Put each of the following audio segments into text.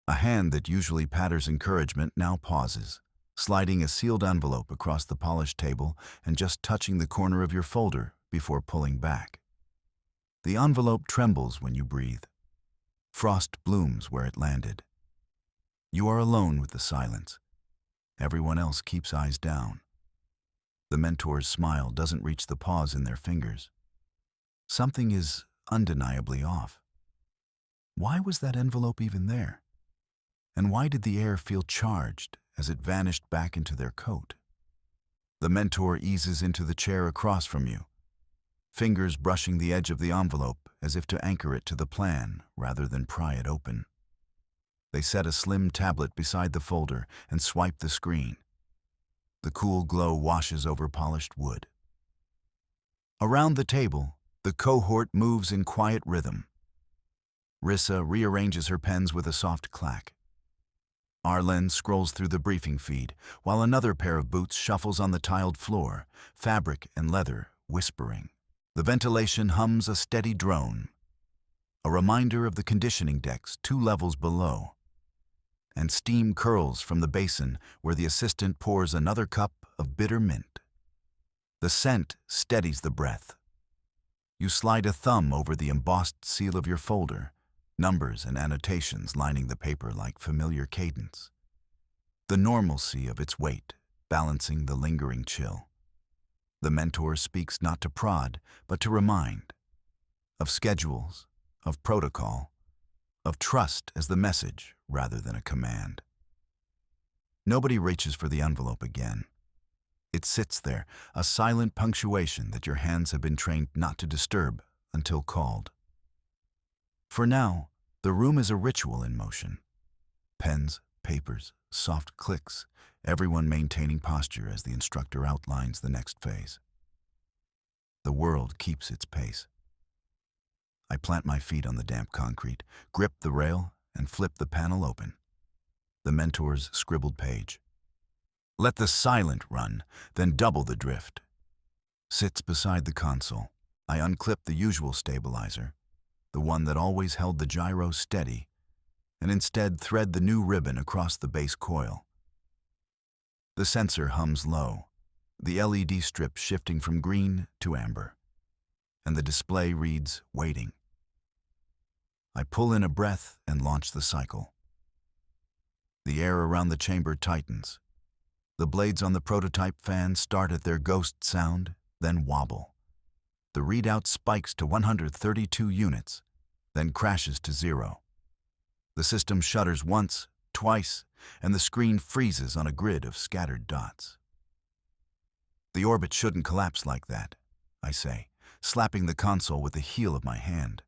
A hand that usually patters encouragement now pauses, sliding a sealed envelope across the polished table and just touching the corner of your folder before pulling back. The envelope trembles when you breathe. Frost blooms where it landed. You are alone with the silence. Everyone else keeps eyes down. The mentor's smile doesn't reach the pause in their fingers. Something is undeniably off. Why was that envelope even there? And why did the air feel charged as it vanished back into their coat? The mentor eases into the chair across from you, fingers brushing the edge of the envelope as if to anchor it to the plan rather than pry it open. They set a slim tablet beside the folder and swipe the screen. The cool glow washes over polished wood. Around the table, the cohort moves in quiet rhythm. Rissa rearranges her pens with a soft clack. Arlen scrolls through the briefing feed, while another pair of boots shuffles on the tiled floor, fabric and leather whispering. The ventilation hums a steady drone, a reminder of the conditioning decks 2 levels below. And steam curls from the basin where the assistant pours another cup of bitter mint. The scent steadies the breath. You slide a thumb over the embossed seal of your folder, numbers and annotations lining the paper like familiar cadence. The normalcy of its weight, balancing the lingering chill. The mentor speaks not to prod, but to remind. Of schedules, of protocol, of trust as the message rather than a command. Nobody reaches for the envelope again. It sits there, a silent punctuation that your hands have been trained not to disturb until called. For now, the room is a ritual in motion. Pens, papers, soft clicks, everyone maintaining posture as the instructor outlines the next phase. The world keeps its pace. I plant my feet on the damp concrete, grip the rail, and flip the panel open. The mentor's scribbled page. Let the silent run, then double the drift. Sits beside the console. I unclip the usual stabilizer, the one that always held the gyro steady, and instead thread the new ribbon across the base coil. The sensor hums low, the LED strip shifting from green to amber, and the display reads, waiting. I pull in a breath and launch the cycle. The air around the chamber tightens. The blades on the prototype fan start at their ghost sound, then wobble. The readout spikes to 132 units, then crashes to 0. The system shutters once, twice, and the screen freezes on a grid of scattered dots. The orbit shouldn't collapse like that, I say, slapping the console with the heel of my hand.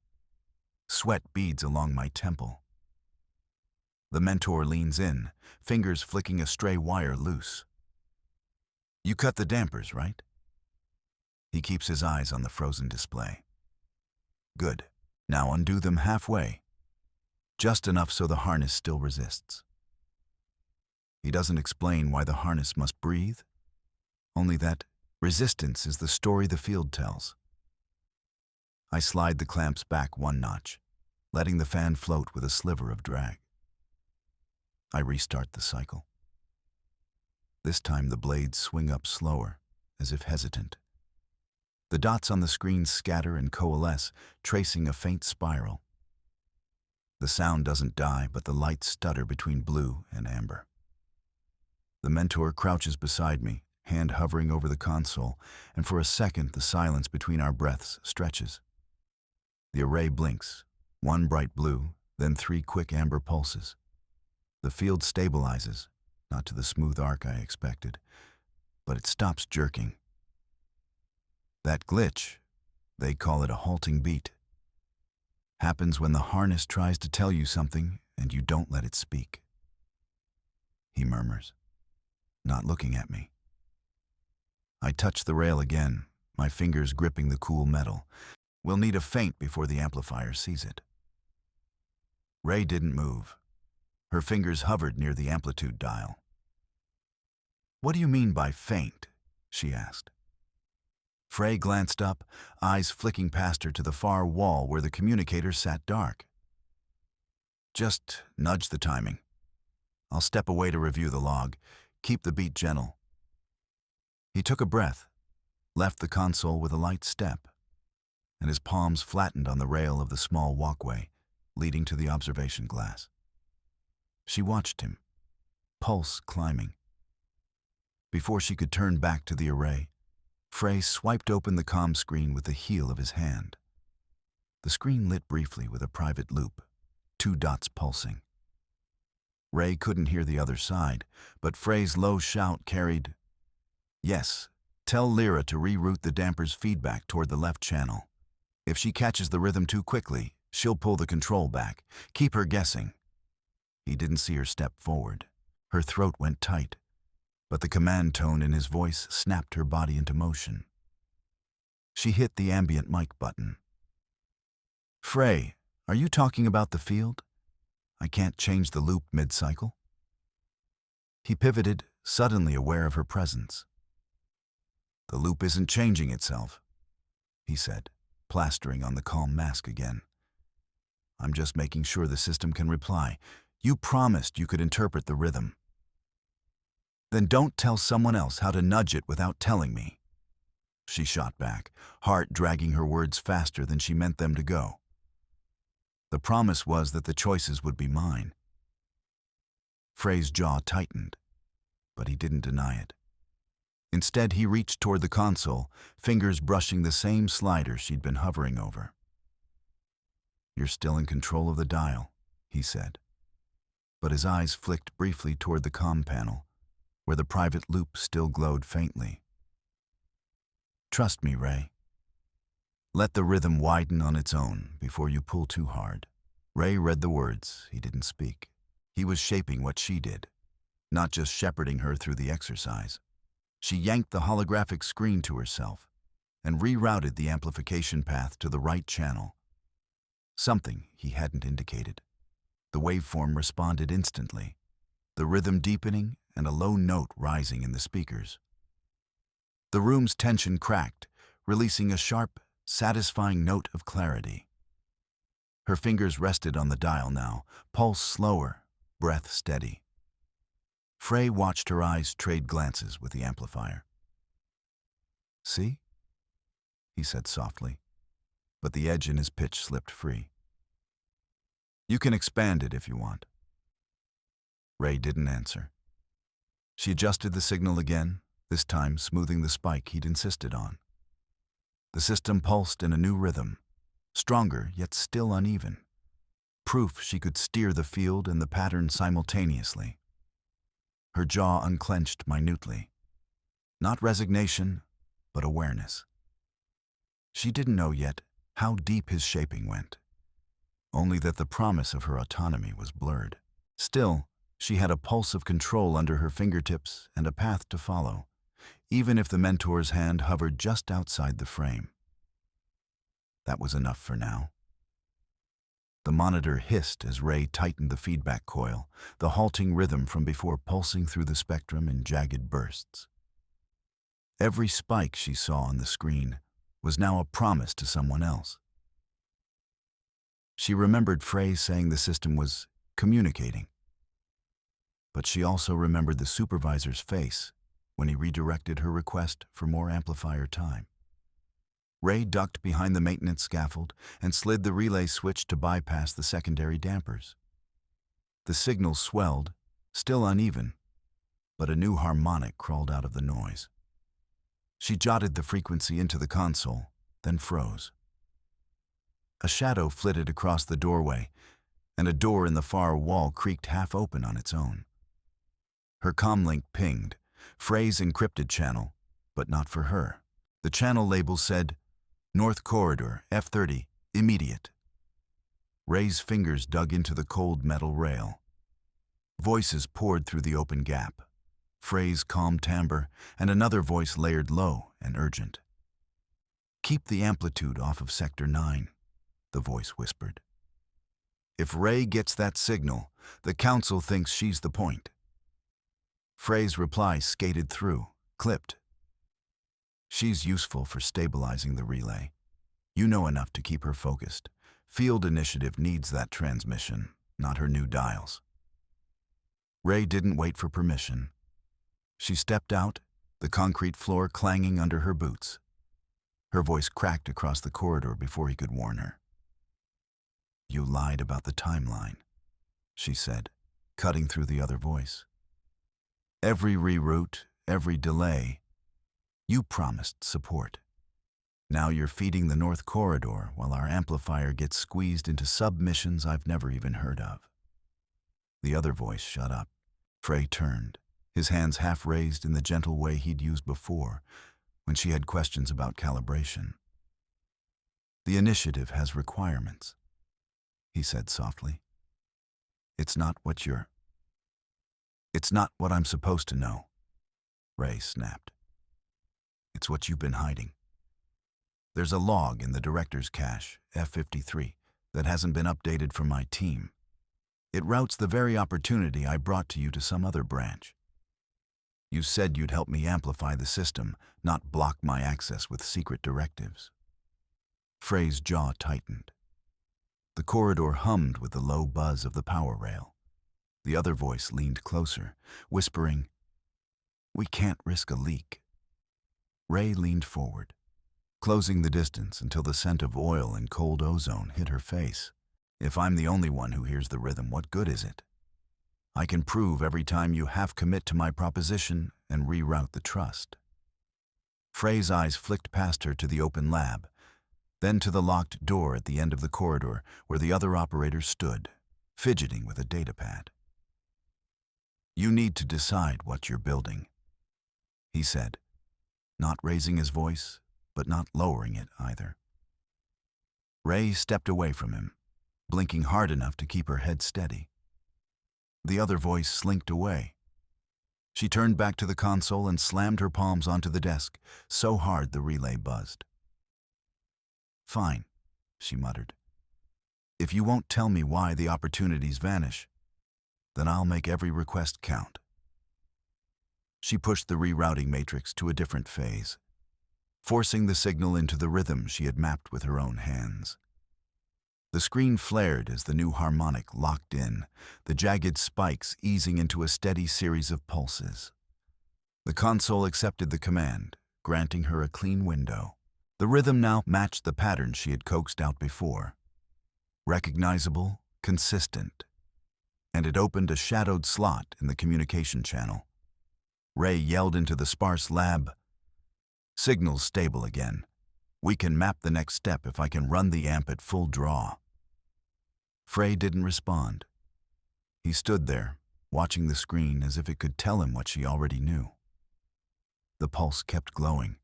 Sweat beads along my temple. The mentor leans in, fingers flicking a stray wire loose. You cut the dampers, right? He keeps his eyes on the frozen display. Good. Now undo them halfway. Just enough so the harness still resists. He doesn't explain why the harness must breathe, only that resistance is the story the field tells. I slide the clamps back 1 notch, letting the fan float with a sliver of drag. I restart the cycle. This time the blades swing up slower, as if hesitant. The dots on the screen scatter and coalesce, tracing a faint spiral. The sound doesn't die, but the lights stutter between blue and amber. The mentor crouches beside me, hand hovering over the console, and for a second the silence between our breaths stretches. The array blinks, 1 bright blue, then 3 quick amber pulses. The field stabilizes, not to the smooth arc I expected, but it stops jerking. That glitch, they call it a halting beat, happens when the harness tries to tell you something and you don't let it speak. He murmurs, not looking at me. I touch the rail again, my fingers gripping the cool metal. We'll need a feint before the amplifier sees it. Ray didn't move. Her fingers hovered near the amplitude dial. What do you mean by feint? She asked. Frey glanced up, eyes flicking past her to the far wall where the communicator sat dark. Just nudge the timing. I'll step away to review the log. Keep the beat gentle. He took a breath, left the console with a light step, and his palms flattened on the rail of the small walkway leading to the observation glass. She watched him, pulse climbing. Before she could turn back to the array, Frey swiped open the comm screen with the heel of his hand. The screen lit briefly with a private loop, 2 dots pulsing. Ray couldn't hear the other side, but Frey's low shout carried, "Yes, tell Lyra to reroute the damper's feedback toward the left channel. If she catches the rhythm too quickly, she'll pull the control back. Keep her guessing." He didn't see her step forward. Her throat went tight, but the command tone in his voice snapped her body into motion. She hit the ambient mic button. "Frey, are you talking about the field? I can't change the loop mid-cycle?" He pivoted, suddenly aware of her presence. "The loop isn't changing itself," he said, plastering on the calm mask again. "I'm just making sure the system can reply. You promised you could interpret the rhythm." "Then don't tell someone else how to nudge it without telling me," she shot back, heart dragging her words faster than she meant them to go. The promise was that the choices would be mine. Frey's jaw tightened, but he didn't deny it. Instead, he reached toward the console, fingers brushing the same slider she'd been hovering over. "You're still in control of the dial," he said. But his eyes flicked briefly toward the comm panel, where the private loop still glowed faintly. "Trust me, Ray. Let the rhythm widen on its own before you pull too hard." Ray read the words. He didn't speak. He was shaping what she did, not just shepherding her through the exercise. She yanked the holographic screen to herself and rerouted the amplification path to the right channel. Something he hadn't indicated. The waveform responded instantly, the rhythm deepening and a low note rising in the speakers. The room's tension cracked, releasing a sharp, satisfying note of clarity. Her fingers rested on the dial now, pulse slower, breath steady. Frey watched her eyes trade glances with the amplifier. "See?" he said softly, but the edge in his pitch slipped free. "You can expand it if you want." Ray didn't answer. She adjusted the signal again, this time smoothing the spike he'd insisted on. The system pulsed in a new rhythm, stronger yet still uneven. Proof she could steer the field and the pattern simultaneously. Her jaw unclenched minutely. Not resignation, but awareness. She didn't know yet how deep his shaping went, only that the promise of her autonomy was blurred. Still, she had a pulse of control under her fingertips and a path to follow, even if the mentor's hand hovered just outside the frame. That was enough for now. The monitor hissed as Ray tightened the feedback coil, the halting rhythm from before pulsing through the spectrum in jagged bursts. Every spike she saw on the screen was now a promise to someone else. She remembered Frey saying the system was communicating. But she also remembered the supervisor's face when he redirected her request for more amplifier time. Ray ducked behind the maintenance scaffold and slid the relay switch to bypass the secondary dampers. The signal swelled, still uneven, but a new harmonic crawled out of the noise. She jotted the frequency into the console, then froze. A shadow flitted across the doorway, and a door in the far wall creaked half open on its own. Her comlink pinged, Frey's encrypted channel, but not for her. The channel label said, "North Corridor, F30, immediate." Ray's fingers dug into the cold metal rail. Voices poured through the open gap. Frey's calm timbre and another voice layered low and urgent. "Keep the amplitude off of Sector 9, the voice whispered. "If Ray gets that signal, the Council thinks she's the point." Frey's reply skated through, clipped. "She's useful for stabilizing the relay. You know enough to keep her focused. Field Initiative needs that transmission, not her new dials. Ray didn't wait for permission. She stepped out, the concrete floor clanging under her boots. Her voice cracked across the corridor before he could warn her. "You lied about the timeline," she said, cutting through the other voice. "Every reroute, every delay, you promised support. Now you're feeding the North Corridor while our amplifier gets squeezed into submissions I've never even heard of." The other voice shut up. Frey turned, his hands half raised in the gentle way he'd used before when she had questions about calibration. "The initiative has requirements," he said softly. It's not what I'm supposed to know," Ray snapped. "It's what you've been hiding. There's a log in the director's cache, F53, that hasn't been updated from my team. It routes the very opportunity I brought to you to some other branch. You said you'd help me amplify the system, not block my access with secret directives." Frey's jaw tightened. The corridor hummed with the low buzz of the power rail. The other voice leaned closer, whispering, "We can't risk a leak." Ray leaned forward, closing the distance until the scent of oil and cold ozone hit her face. "If I'm the only one who hears the rhythm, what good is it? I can prove every time you half commit to my proposition and reroute the trust." Frey's eyes flicked past her to the open lab, then to the locked door at the end of the corridor where the other operator stood, fidgeting with a datapad. "You need to decide what you're building," he said, not raising his voice, but not lowering it either. Ray stepped away from him, blinking hard enough to keep her head steady. The other voice slinked away. She turned back to the console and slammed her palms onto the desk, so hard the relay buzzed. "Fine," she muttered. "If you won't tell me why the opportunities vanish, then I'll make every request count." She pushed the rerouting matrix to a different phase, forcing the signal into the rhythm she had mapped with her own hands. The screen flared as the new harmonic locked in, the jagged spikes easing into a steady series of pulses. The console accepted the command, granting her a clean window. The rhythm now matched the pattern she had coaxed out before. Recognizable, consistent, and it opened a shadowed slot in the communication channel. Ray yelled into the sparse lab, "Signal's stable again. We can map the next step if I can run the amp at full draw." Frey didn't respond. He stood there, watching the screen as if it could tell him what she already knew. The pulse kept glowing.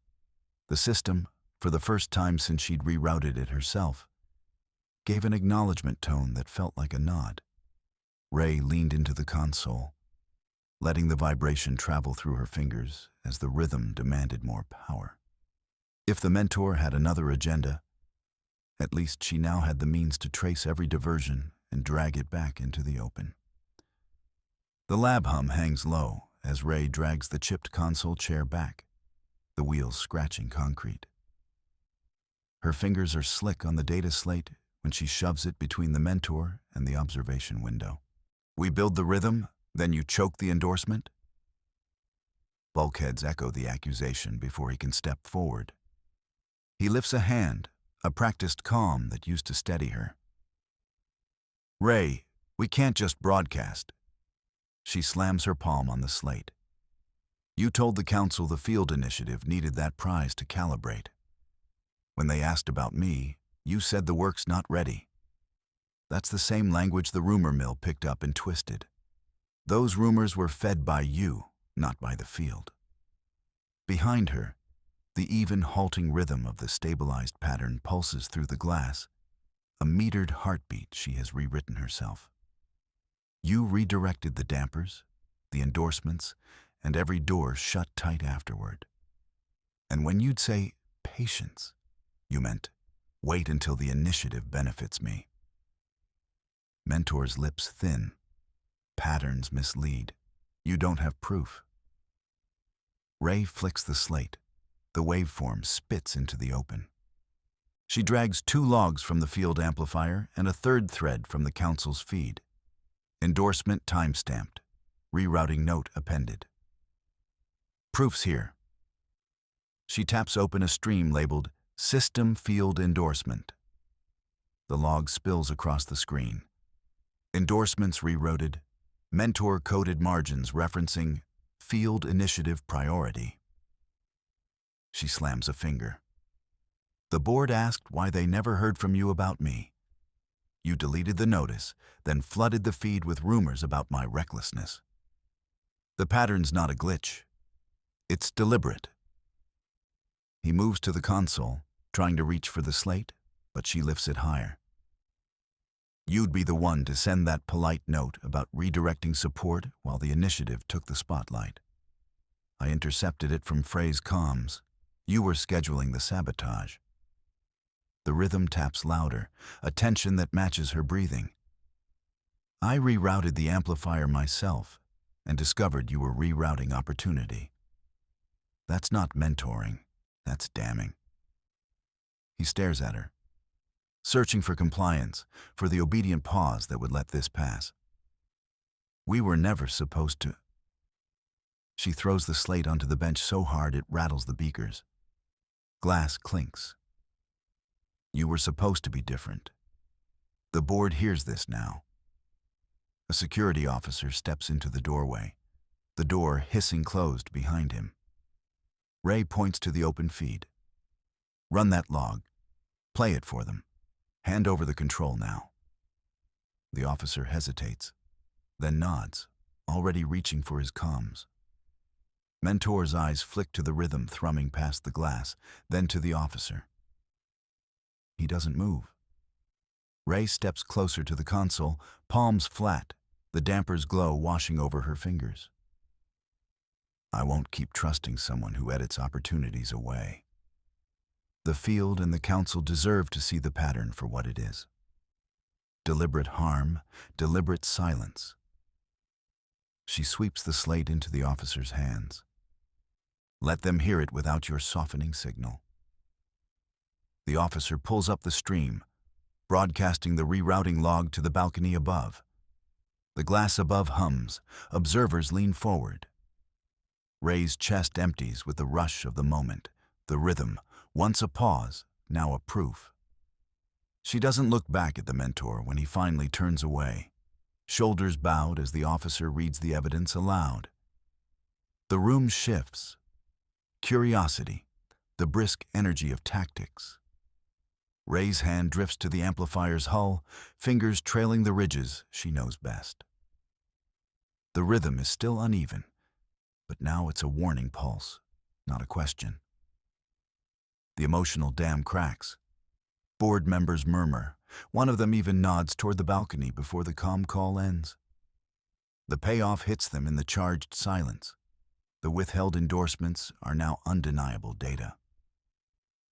The system, for the first time since she'd rerouted it herself, gave an acknowledgement tone that felt like a nod. Ray leaned into the console, letting the vibration travel through her fingers as the rhythm demanded more power. If the mentor had another agenda, at least she now had the means to trace every diversion and drag it back into the open. The lab hum hangs low as Ray drags the chipped console chair back, the wheels scratching concrete. Her fingers are slick on the data slate when she shoves it between the mentor and the observation window. "We build the rhythm, then you choke the endorsement?" Bulkheads echo the accusation before he can step forward. He lifts a hand, a practiced calm that used to steady her. "Ray, we can't just broadcast." She slams her palm on the slate. "You told the council the field initiative needed that prize to calibrate. When they asked about me, you said the work's not ready. That's the same language the rumor mill picked up and twisted. Those rumors were fed by you, not by the field." Behind her, the even, halting rhythm of the stabilized pattern pulses through the glass, a metered heartbeat she has rewritten herself. You redirected the dampers, the endorsements, and every door shut tight afterward. And when you'd say, "patience," you meant, "wait until the initiative benefits me." Mentor's lips thin. Patterns mislead. You don't have proof. Ray flicks the slate. The waveform spits into the open. She drags 2 logs from the field amplifier and a 3rd thread from the council's feed. Endorsement timestamped. Rerouting note appended. Proofs here. She taps open a stream labeled System Field Endorsement. The log spills across the screen. Endorsements rerouted. Mentor coded margins referencing Field Initiative Priority. She slams a finger. The board asked why they never heard from you about me. You deleted the notice, then flooded the feed with rumors about my recklessness. The pattern's not a glitch. It's deliberate. He moves to the console, trying to reach for the slate, but she lifts it higher. You'd be the one to send that polite note about redirecting support while the initiative took the spotlight. I intercepted it from Frey's comms. You were scheduling the sabotage. The rhythm taps louder, a tension that matches her breathing. I rerouted the amplifier myself and discovered you were rerouting opportunity. That's not mentoring, that's damning. He stares at her, searching for compliance, for the obedient pause that would let this pass. We were never supposed to. She throws the slate onto the bench so hard it rattles the beakers. Glass clinks. You were supposed to be different. The board hears this now. A security officer steps into the doorway, the door hissing closed behind him. Ray points to the open feed. Run that log. Play it for them. Hand over the control now. The officer hesitates, then nods, already reaching for his comms. Mentor's eyes flick to the rhythm thrumming past the glass, then to the officer. He doesn't move. Ray steps closer to the console, palms flat, the damper's glow washing over her fingers. I won't keep trusting someone who edits opportunities away. The field and the council deserve to see the pattern for what it is. Deliberate harm, deliberate silence. She sweeps the slate into the officer's hands. Let them hear it without your softening signal. The officer pulls up the stream, broadcasting the rerouting log to the balcony above. The glass above hums. Observers lean forward. Ray's chest empties with the rush of the moment, the rhythm, once a pause, now a proof. She doesn't look back at the mentor when he finally turns away, shoulders bowed as the officer reads the evidence aloud. The room shifts. Curiosity, the brisk energy of tactics. Ray's hand drifts to the amplifier's hull, fingers trailing the ridges she knows best. The rhythm is still uneven, but now it's a warning pulse, not a question. The emotional dam cracks. Board members murmur. One of them even nods toward the balcony before the comm call ends. The payoff hits them in the charged silence. The withheld endorsements are now undeniable data.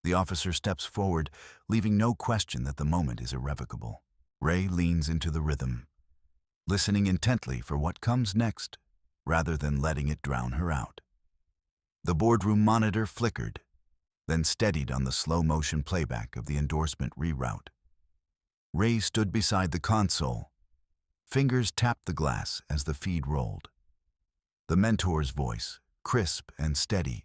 The officer steps forward, leaving no question that the moment is irrevocable. Ray leans into the rhythm, listening intently for what comes next, rather than letting it drown her out. The boardroom monitor flickered, then steadied on the slow-motion playback of the endorsement reroute. Ray stood beside the console. Fingers tapped the glass as the feed rolled. The mentor's voice, crisp and steady,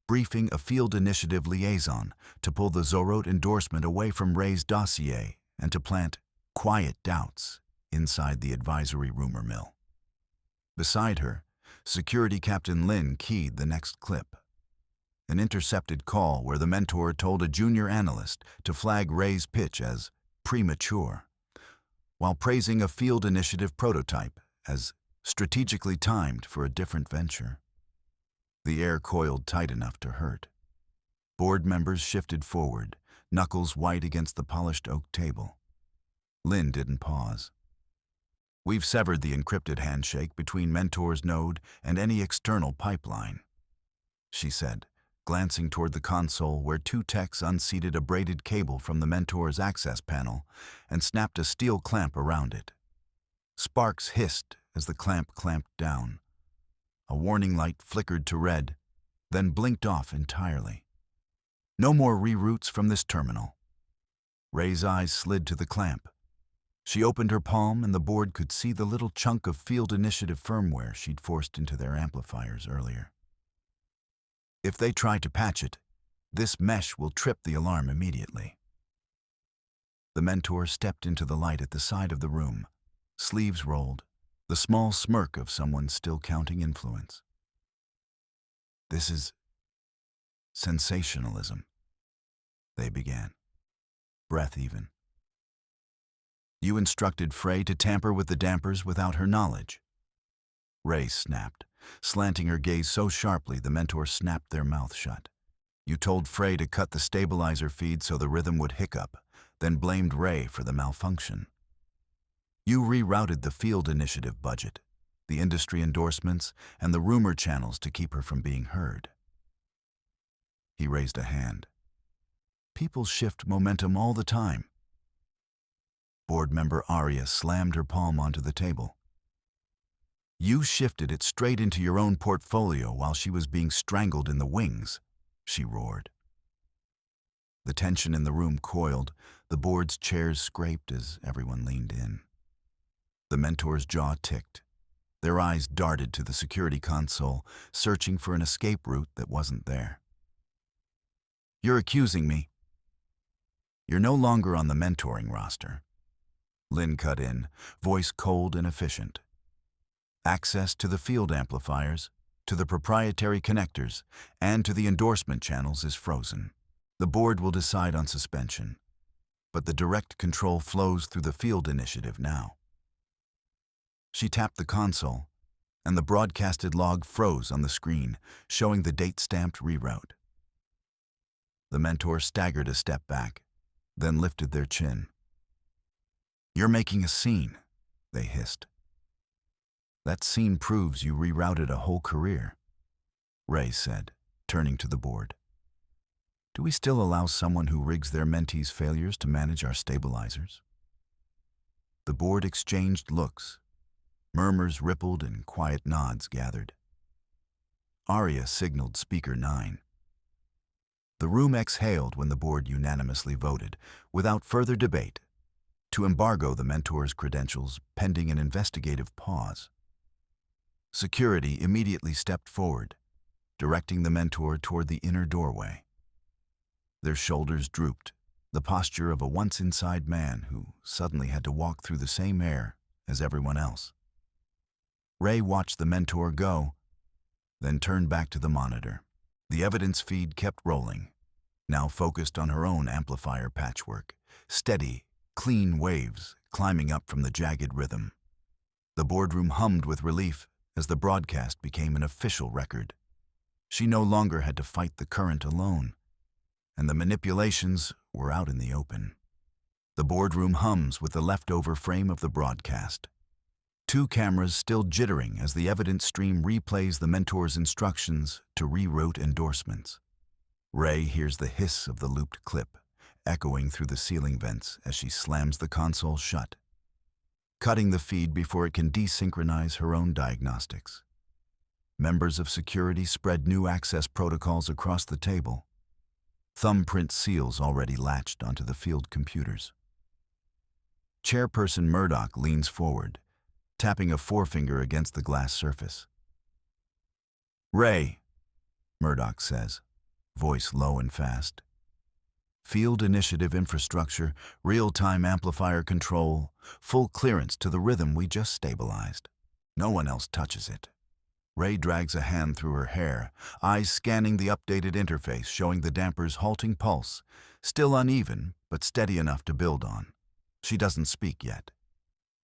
briefing a field initiative liaison to pull the Zorot endorsement away from Ray's dossier and to plant quiet doubts inside the advisory rumor mill. Beside her, Security Captain Lin keyed the next clip. An intercepted call where the mentor told a junior analyst to flag Ray's pitch as premature, while praising a field initiative prototype as strategically timed for a different venture. The air coiled tight enough to hurt. Board members shifted forward, knuckles white against the polished oak table. Lynn didn't pause. We've severed the encrypted handshake between Mentor's node and any external pipeline, she said, glancing toward the console where two techs unseated a braided cable from the Mentor's access panel and snapped a steel clamp around it. Sparks hissed as the clamp clamped down. A warning light flickered to red, then blinked off entirely. No more reroutes from this terminal. Ray's eyes slid to the clamp. She opened her palm and the board could see the little chunk of field initiative firmware she'd forced into their amplifiers earlier. If they try to patch it, this mesh will trip the alarm immediately. The mentor stepped into the light at the side of the room, sleeves rolled, the small smirk of someone still counting influence. This is sensationalism, they began, breath even. You instructed Frey to tamper with the dampers without her knowledge. Ray snapped, slanting her gaze so sharply the mentor snapped their mouth shut. You told Frey to cut the stabilizer feed so the rhythm would hiccup, then blamed Ray for the malfunction. You rerouted the field initiative budget, the industry endorsements, and the rumor channels to keep her from being heard. He raised a hand. People shift momentum all the time. Board member Arya slammed her palm onto the table. You shifted it straight into your own portfolio while she was being strangled in the wings, she roared. The tension in the room coiled, the board's chairs scraped as everyone leaned in. The mentor's jaw ticked. Their eyes darted to the security console, searching for an escape route that wasn't there. You're accusing me. You're no longer on the mentoring roster. Lynn cut in, voice cold and efficient. Access to the field amplifiers, to the proprietary connectors, and to the endorsement channels is frozen. The board will decide on suspension, but the direct control flows through the field initiative now. She tapped the console, and the broadcasted log froze on the screen, showing the date-stamped reroute. The mentor staggered a step back, then lifted their chin. You're making a scene, they hissed. That scene proves you rerouted a whole career, Ray said, turning to the board. Do we still allow someone who rigs their mentees' failures to manage our stabilizers? The board exchanged looks. Murmurs rippled and quiet nods gathered. Arya signaled speaker 9. The room exhaled when the board unanimously voted, without further debate, to embargo the mentor's credentials pending an investigative pause. Security immediately stepped forward, directing the mentor toward the inner doorway. Their shoulders drooped, the posture of a once-inside man who suddenly had to walk through the same air as everyone else. Ray watched the mentor go, then turned back to the monitor. The evidence feed kept rolling, now focused on her own amplifier patchwork, steady, clean waves climbing up from the jagged rhythm. The boardroom hummed with relief as the broadcast became an official record. She no longer had to fight the current alone, and the manipulations were out in the open. The boardroom hums with the leftover frame of the broadcast. 2 cameras still jittering as the evidence stream replays the mentor's instructions to reroute endorsements. Ray hears the hiss of the looped clip, echoing through the ceiling vents as she slams the console shut, cutting the feed before it can desynchronize her own diagnostics. Members of security spread new access protocols across the table, thumbprint seals already latched onto the field computers. Chairperson Murdoch leans forward, tapping a forefinger against the glass surface. Ray, Murdoch says, voice low and fast. Field initiative infrastructure, real-time amplifier control, full clearance to the rhythm we just stabilized. No one else touches it. Ray drags a hand through her hair, eyes scanning the updated interface showing the damper's halting pulse, still uneven but steady enough to build on. She doesn't speak yet.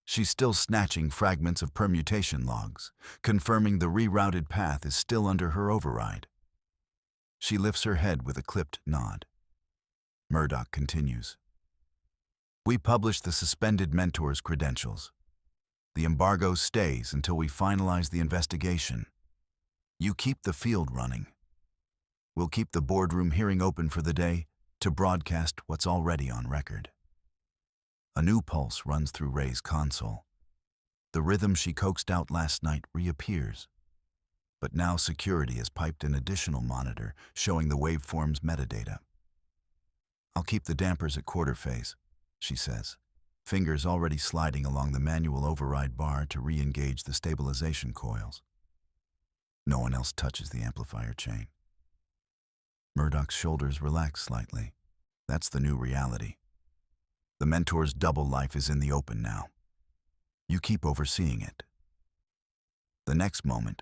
She's still snatching fragments of permutation logs, confirming the rerouted path is still under her override. She lifts her head with a clipped nod. Murdoch continues. We publish the suspended mentor's credentials. The embargo stays until we finalize the investigation. You keep the field running. We'll keep the boardroom hearing open for the day to broadcast what's already on record. A new pulse runs through Ray's console. The rhythm she coaxed out last night reappears. But now security has piped an additional monitor showing the waveform's metadata. I'll keep the dampers at quarter phase, she says, fingers already sliding along the manual override bar to re-engage the stabilization coils. No one else touches the amplifier chain. Murdoch's shoulders relax slightly. That's the new reality. The mentor's double life is in the open now. You keep overseeing it. The next moment,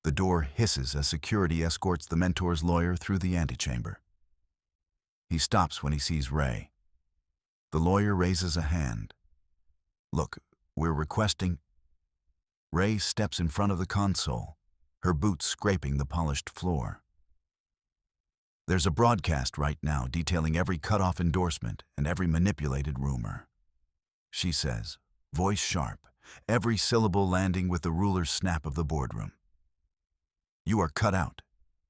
the door hisses as security escorts the mentor's lawyer through the antechamber. He stops when he sees Ray. The lawyer raises a hand. "Look, we're requesting..." Ray steps in front of the console, her boots scraping the polished floor. "There's a broadcast right now detailing every cut-off endorsement and every manipulated rumor," she says, voice sharp, every syllable landing with the ruler's snap of the boardroom. "You are cut out.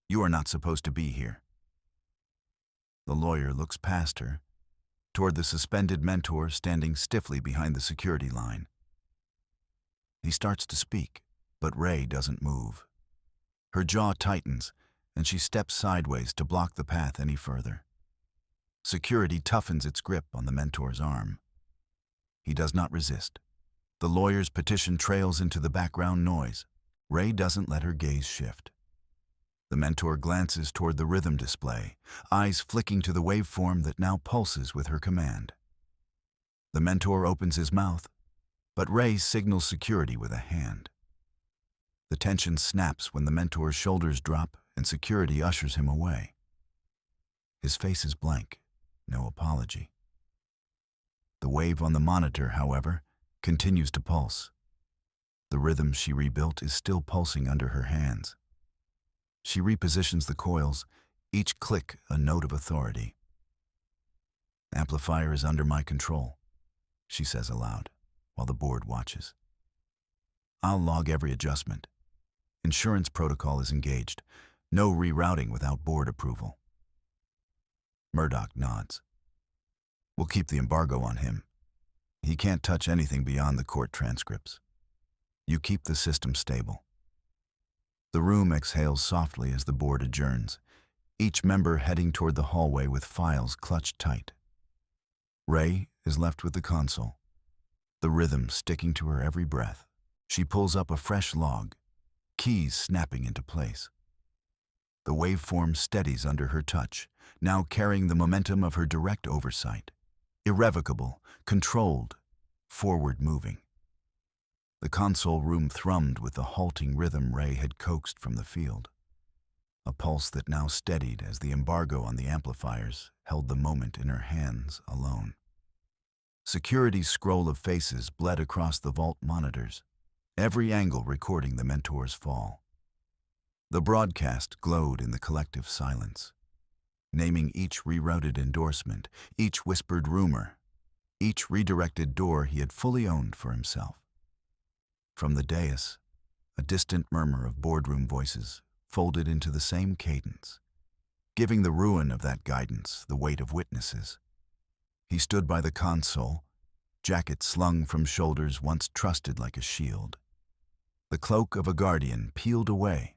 You are not supposed to be here." The lawyer looks past her, toward the suspended mentor standing stiffly behind the security line. He starts to speak, but Ray doesn't move. Her jaw tightens, and she steps sideways to block the path any further. Security toughens its grip on the mentor's arm. He does not resist. The lawyer's petition trails into the background noise. Ray doesn't let her gaze shift. The mentor glances toward the rhythm display, eyes flicking to the waveform that now pulses with her command. The mentor opens his mouth, but Ray signals security with a hand. The tension snaps when the mentor's shoulders drop and security ushers him away. His face is blank, no apology. The wave on the monitor, however, continues to pulse. The rhythm she rebuilt is still pulsing under her hands. She repositions the coils, each click a note of authority. "Amplifier is under my control," she says aloud, while the board watches. "I'll log every adjustment. Insurance protocol is engaged. No rerouting without board approval." Murdoch nods. "We'll keep the embargo on him. He can't touch anything beyond the court transcripts. You keep the system stable." The room exhales softly as the board adjourns, each member heading toward the hallway with files clutched tight. Ray is left with the console, the rhythm sticking to her every breath. She pulls up a fresh log, keys snapping into place. The waveform steadies under her touch, now carrying the momentum of her direct oversight. Irrevocable, controlled, forward-moving. The console room thrummed with the halting rhythm Ray had coaxed from the field, a pulse that now steadied as the embargo on the amplifiers held the moment in her hands alone. Security's scroll of faces bled across the vault monitors, every angle recording the mentor's fall. The broadcast glowed in the collective silence, naming each rerouted endorsement, each whispered rumor, each redirected door he had fully owned for himself. From the dais, a distant murmur of boardroom voices folded into the same cadence, giving the ruin of that guidance the weight of witnesses. He stood by the console, jacket slung from shoulders once trusted like a shield. The cloak of a guardian peeled away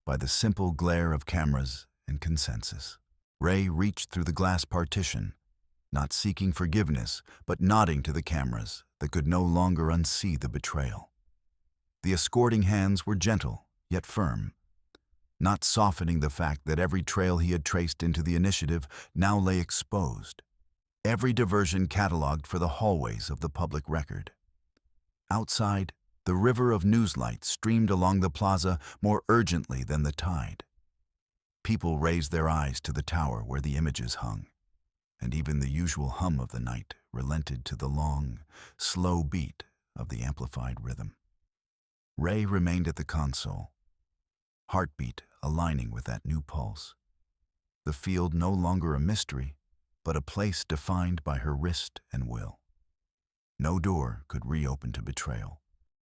by the simple glare of cameras and consensus. Ray reached through the glass partition, not seeking forgiveness, but nodding to the cameras that could no longer unsee the betrayal. The escorting hands were gentle, yet firm, not softening the fact that every trail he had traced into the initiative now lay exposed, every diversion catalogued for the hallways of the public record. Outside, the river of newslight streamed along the plaza more urgently than the tide. People raised their eyes to the tower where the images hung, and even the usual hum of the night relented to the long, slow beat of the amplified rhythm. Ray remained at the console, heartbeat aligning with that new pulse. The field no longer a mystery, but a place defined by her wrist and will. No door could reopen to betrayal.